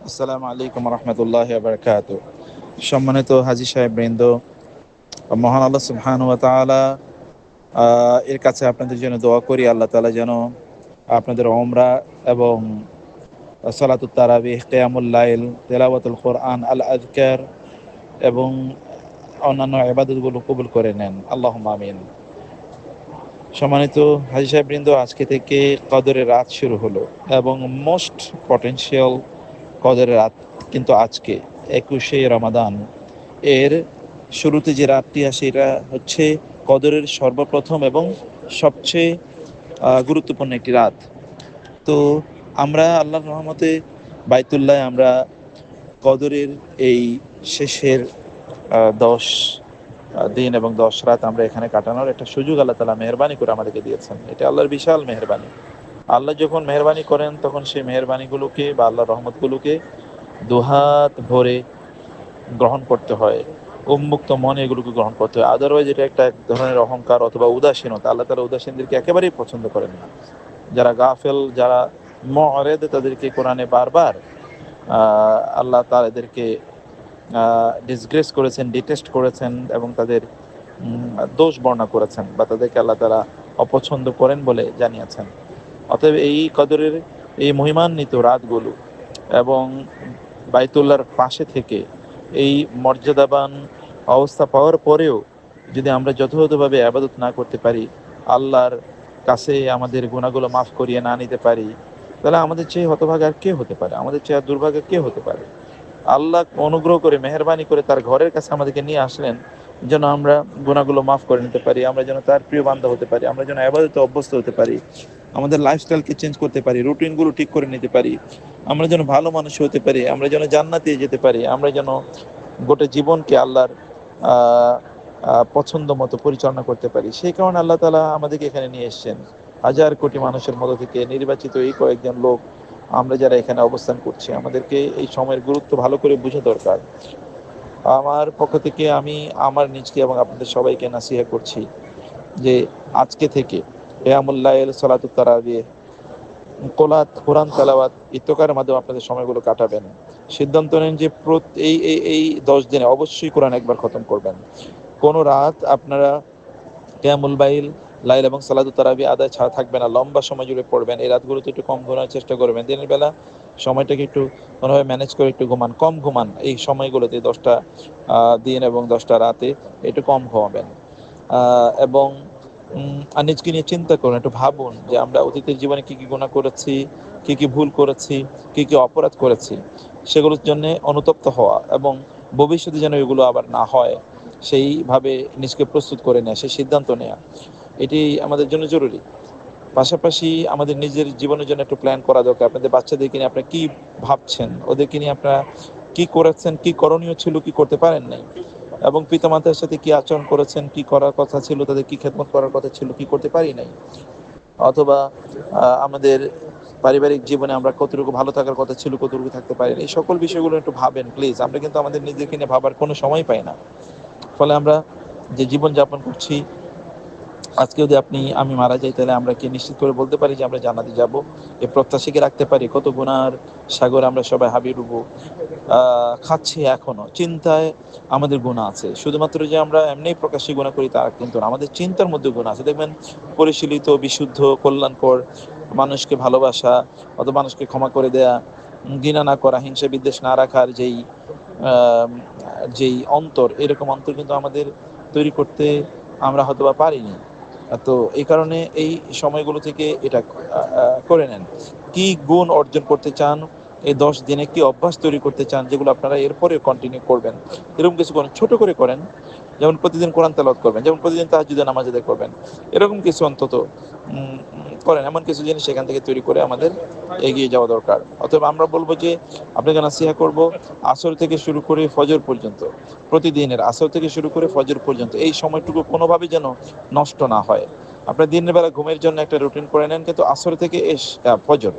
আসসালামু আলাইকুম রহমতুল্লাহ বারকাত। সম্মানিত হাজী সাহেব বৃন্দ, মহান আল্লাহ সুবহানাহু ওয়া তাআলা এর কাছে আপনাদের জন্য দোয়া করি, আল্লাহ তাআলা যেন আপনাদের উমরা এবং সালাতুত তারাবিহ, কিয়ামুল লাইল, তেলাওয়াতুল কোরআন, আল আযকার এবং অন্যান্য ইবাদতগুলো কবুল করে নেন, আল্লাহুম্মা আমিন। সম্মানিত হাজী সাহেব বৃন্দ, আজকে থেকে কদরের রাত শুরু হলো এবং মোস্ট পটেনশিয়াল কদরের রাত কিন্তু আজকে 21শে রমাদান এর শুরুতে যে রাতটি আসে এটা হচ্ছে কদরের সর্বপ্রথম এবং সবচেয়ে গুরুত্বপূর্ণ একটি রাত। তো আমরা আল্লাহর রহমতে বাইতুল্লাহ আমরা কদরের এই শেষের 10 দিন এবং 10 রাত আমরা এখানে কাটানোর একটা সুযোগ আল্লাহ তাআলা মেহেরবানি করে আমাদেরকে দিয়েছেন। এটা আল্লাহর বিশাল মেহেরবানি। আল্লাহ যখন মেহেরবানি করেন তখন সেই মেহেরবানিগুলোকে বা আল্লাহর রহমতগুলোকে দুহাত ভরে গ্রহণ করতে হয়, উন্মুক্ত মনে এগুলোকে গ্রহণ করতে হয়। আদারওয়াইজ এটা একটা এক ধরনের অহংকার অথবা উদাসীনতা। আল্লাহ তাআলা উদাসীনদেরকে একেবারেই পছন্দ করেন না। যারা গাফেল, যারা মু'রিদ, তাদেরকে কোরআনে বারবার আল্লাহ তাআলা এদেরকে ডিসগ্রেস করেছেন, ডিটেস্ট করেছেন এবং তাদের দোষ বর্ণনা করেছেন বা তাদেরকে আল্লাহ তাআলা অপছন্দ করেন বলে জানিয়েছেন। অতএব এই কদরের এই মহিমান্বিত রাতগুলো এবং বাইতুল্লাহর পাশে থেকে এই মর্যাদাবান অবস্থা পাওয়ার পরেও যদি আমরা যথাযথভাবে ইবাদত না করতে পারি, আল্লাহর কাছে আমাদের গুনাহগুলো মাফ করিয়ে না নিতে পারি, তাহলে আমাদের চেয়ে হতভাগা আর কে হতে পারে, আমাদের চেয়ে দুর্ভাগা কে হতে পারে। আল্লাহ অনুগ্রহ করে মেহেরবানি করে তার ঘরের কাছে আমাদেরকে নিয়ে আসলেন যেন আমরা গুনাহগুলো মাফ করে নিতে পারি, আমরা যেন তার প্রিয় বান্দা হতে পারি, আমরা যেন ইবাদতে অভ্যস্ত হতে পারি, আমাদের লাইফস্টাইলকে চেঞ্জ করতে পারি, রুটিনগুলো ঠিক করে নিতে পারি, আমরা যেন ভালো মানুষ হতে পারি, আমরা যেন জান্নাতে যেতে পারি, আমরা যেন গোটা জীবনকে আল্লাহর পছন্দ মতো পরিচালনা করতে পারি। সেই কারণে আল্লাহ তাআলা আমাদেরকে এখানে নিয়ে এসেছেন। হাজার কোটি মানুষের মধ্য থেকে নির্বাচিত এই কয়েকজন লোক আমরা যারা এখানে অবস্থান করছি, আমাদেরকে এই সময়ের গুরুত্ব ভালো করে বোঝা দরকার। আমার পক্ষ থেকে আমি আমার নিজকে এবং আপনাদের সবাইকে নাসিহা করছি যে আজকে থেকে কিয়ামুল লাইল, সালাতুত তারাবিহ, কোলাত, কোরআন তেলাওয়াত ইত্তেকারের মাধ্যমে আপনাদের সময়গুলো কাটাবেন। সিদ্ধান্ত নেন যে এই 10 দিনে অবশ্যই কোরআন একবার খতম করবেন। কোনো রাত আপনারা কিয়ামুল লাইল এবং সালাতুত তারাবি আদায় ছাড়া থাকবে না, লম্বা সময় জুড়ে পড়বেন। এই রাতগুলোতে একটু কম ঘুমানোর চেষ্টা করবেন। দিনের বেলা সময়টাকে একটু কোনোভাবে ম্যানেজ করে একটু ঘুমান, কম ঘুমান। এই সময়গুলোতে 10টা দিন এবং 10টা রাতে একটু কম ঘুমাবেন এবং আর নিজকে নিয়ে চিন্তা করুন, একটু ভাবুন যে আমরা অতীতের জীবনে কি কি গুনাহ করেছি, কি কি ভুল করেছি, কি কি অপরাধ করেছি, সেগুলোর জন্য অনুতপ্ত হওয়া এবং ভবিষ্যতে যেন এগুলো আবার না হয় সেইভাবে নিজকে প্রস্তুত করে নেওয়া, সেই সিদ্ধান্ত নেওয়া, এটি আমাদের জন্য জরুরি। পাশাপাশি আমাদের নিজের জীবনের জন্য একটু প্ল্যান করা দরকার। আপনাদের বাচ্চাদেরকে নিয়ে আপনারা কি ভাবছেন, ওদেরকে নিয়ে আপনারা কি করেছেন, কি করণীয় ছিল, কি করতে পারেন নাই, এবং পিতামাতার সাথে কি আচরণ করেছেন, কি করার কথা ছিল, তাদের কি খেদমত করার কথা ছিল, কি করতে পারি নাই, অথবা আমাদের পারিবারিক জীবনে আমরা কতটুকু ভালো থাকার কথা ছিল, কতটুকু থাকতে পারি না। এই সকল বিষয়গুলো একটু ভাবেন প্লিজ। আমরা কিন্তু আমাদের নিজেকে নিয়ে ভাবার কোনো সময় পাই না। ফলে আমরা যে জীবন যাপন করছি, আজকে যদি আমি মারা যাই, তাহলে আমরা কি নিশ্চিত করে বলতে পারি যে আমরা জান্নাতে যাব? এই প্রত্যাশা কি রাখতে পারি? কত গুনার সাগরে আমরা সবাই হাবিয়ে ডুবো, খাচ্ছি এখনো, চিন্তায় আমাদের গুনাহ আছে। শুধুমাত্র যে আমরা এমনি প্রকাশ্যে গুনাহ করি তা কিন্তু না, আমাদের চিন্তার মধ্যে গুনাহ আছে। দেখবেন পরিশীলিত, বিশুদ্ধ, কল্যাণকর মানুষকে ভালোবাসা অথবা মানুষকে ক্ষমা করে দেয়া, ঘৃণা না করা, হিংসা বিদ্বেষ না রাখার যেই অন্তর, এরকম অন্তর কিন্তু আমাদের তৈরি করতে আমরা হয়তোবা পারিনি। তো এই কারণে এই সময়গুলো থেকে এটা করে নেন। কি গুণ অর্জন করতে চান এই 10 দিনে, কি অভ্যাস তৈরি করতে চান যেগুলো আপনারা এরপরে কন্টিনিউ করবেন, এরকম কিছু করেন। ছোট করে করেন, যেমন প্রতিদিন কোরআন তেলাওয়াত করবেন, যেমন প্রতিদিন তাহাজ্জুদের নামাজ আদায় করবেন, এরকম কিছু অন্তত করেন। এমন কিছু জিনিস সেখান থেকে তৈরি করে আমাদের এগিয়ে যাওয়া দরকার। অতএব আমরা বলবো যে আপনাকে নাসিহা করব, আসর থেকে শুরু করে ফজর পর্যন্ত, প্রতিদিনের আসর থেকে শুরু করে ফজর পর্যন্ত এই সময়টুকু কোনোভাবেই যেন নষ্ট না হয়। আপনার দিনের বেলা ঘুমের জন্য একটা রুটিন করে নেন, কিন্তু আসর থেকে ফজর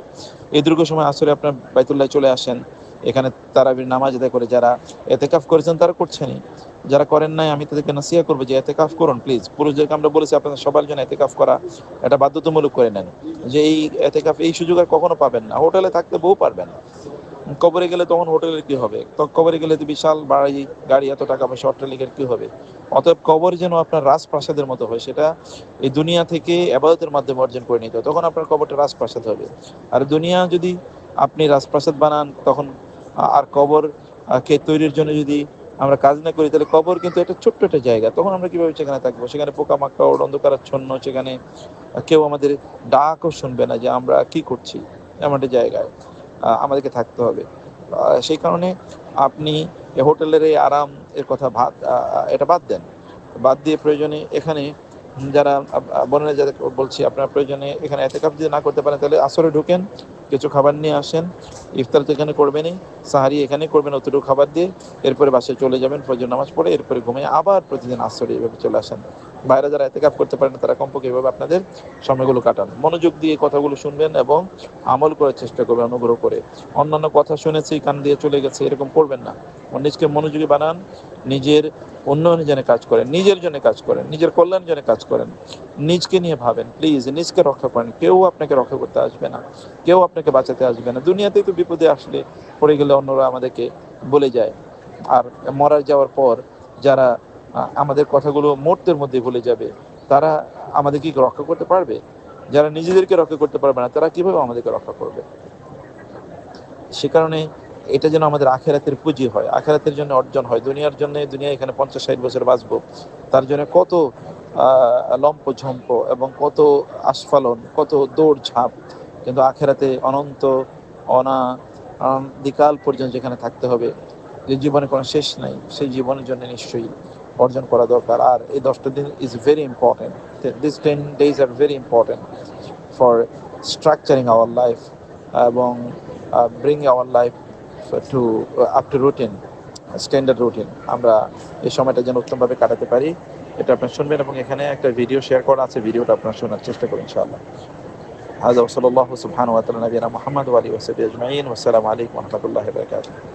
এই দীর্ঘ সময় আসরে আপনার বাইতুল্লাহ চলে আসেন, এখানে তারাবির নামাজ আদায় করে যারা এতেকাফ করেছেন তারা করছেনই, যারা করেন নাই আমি তাদেরকে নাসিহা করবো যে এতেকাফ করুন প্লিজ। পুরুষদেরকে আমরা বলেছি আপনাদের সবার জন্য এতেকাফ করা এটা বাধ্যতামূলক করে নেন, যে এই এতেকাফ এই সুযোগ আর কখনো পাবেন না। হোটেলে থাকতে বউ পারবেন না, কবরে গেলে তখন হোটেলের কি হবে? কবরে গেলে তো বিশাল বাড়ি গাড়ি, এত টাকা পয়সা, অট্টালিকার কি হবে? অতএব কবর যেন আপনার রাজপ্রাসাদের মতো হয়, সেটা এই দুনিয়া থেকে ইবাদতের মাধ্যমে অর্জন করে নিতে হয়, তখন আপনার কবরটা রাজপ্রাসাদ হবে। আর দুনিয়া যদি আপনি রাজপ্রাসাদ বানান, তখন আর কবর কে তৈরির জন্য যদি আমরা কাজ না করি, তাহলে কবর কিন্তু একটা ছোট্ট একটা জায়গা, তখন আমরা কিভাবে সেখানে থাকবো? সেখানে পোকামাকড়, অন্ধকারাচ্ছন্ন, সেখানে কেউ আমাদের ডাকও শুনবে না যে আমরা কি করছি, এমন একটা জায়গায় আমাদেরকে থাকতে হবে। সেই কারণে আপনি হোটেলের এই আরাম এর কথা এটা বাদ দেন। বাদ দিয়ে প্রয়োজনে এখানে যারা বোনেরা যাদের বলছি, আপনারা প্রয়োজনে এখানে এতেকাফ যদি না করতে পারেন, তাহলে আসরে ঢুকেন, কিছু খাবার নিয়ে আসেন, ইফতার তো এখানে করবেনই, সাহারি এখানে করবেন অতটুকু খাবার দিয়ে, এরপরে বাসায় চলে যাবেন ফজর নামাজ পড়ে, এরপরে ঘুমিয়ে আবার প্রতিদিন আসরে এভাবে চলে আসেন। বাইরে যারা এতেকাফ করতে পারেন তারা কমপক্ষে এভাবে আপনাদের সময়গুলো কাটান, মনোযোগ দিয়ে কথাগুলো শুনবেন এবং আমল করার চেষ্টা করবেন অনুগ্রহ করে। অন্যান্য কথা শুনেছি কান দিয়ে চলে গেছে এরকম করবেন না, নিজকে মনোযোগী বানান, নিজের উন্নয়নের জন্য কাজ করেন, নিজের জন্য কাজ করেন, নিজের কল্যাণের জন্য কাজ করেন, নিজকে নিয়ে ভাবেন, প্লিজ নিজকে রক্ষা করেন। কেউ আপনাকে রক্ষা করতে আসবে না, কেউ আপনাকে বাঁচাতে আসবে না। দুনিয়াতেই তো বিপদে আসলে পড়ে গেলে অন্যরা আমাদেরকে বলে যায়, আর মারা যাওয়ার পর যারা আমাদের কথাগুলো মুহূর্তের মধ্যে ভুলে যাবে, তারা আমাদের কি রক্ষা করতে পারবে? যারা নিজেদেরকে রক্ষা করতে পারবে না, তারা কিভাবে আমাদেরকে রক্ষা করবে? সে কারণে এটা যেন আমাদের আখেরাতের পুঁজি হয়, আখেরাতের জন্য অর্জন হয়। দুনিয়ার জন্য, দুনিয়া এখানে 50-60 বছর বাঁচবো, তার জন্য কত লম্প ঝম্প এবং কত আস্ফালন, কত দৌড় ঝাঁপ, কিন্তু আখেরাতে অনন্ত অনাদিকাল পর্যন্ত যেখানে থাকতে হবে, যে জীবনে কোনো শেষ নাই, সেই জীবনের জন্য নিশ্চয়ই অর্জন করা দরকার। আর এই 10টা দিন is very important, this 10 days আর very important for structuring our life এবং bring our life to up to routine, standard routine. আমরা এই সময়টা যেন উত্তমভাবে কাটাতে পারি, এটা আপনারা শুনবেন, এবং এখানে একটা ভিডিও শেয়ার করা আছে, ভিডিওটা আপনারা শোনার চেষ্টা করুন ইনশাআল্লাহ। হাযা ওয়া সাল্লাল্লাহু সুবহানাহু ওয়া তাআলা নবিয়ানা মুহাম্মদ ওয়া আলিহি ওয়া সাহবিহি আজমাইন। ওয়া আসসালামু আলাইকুম ওয়া রাহমাতুল্লাহি ওয়া বারাকাতুহু।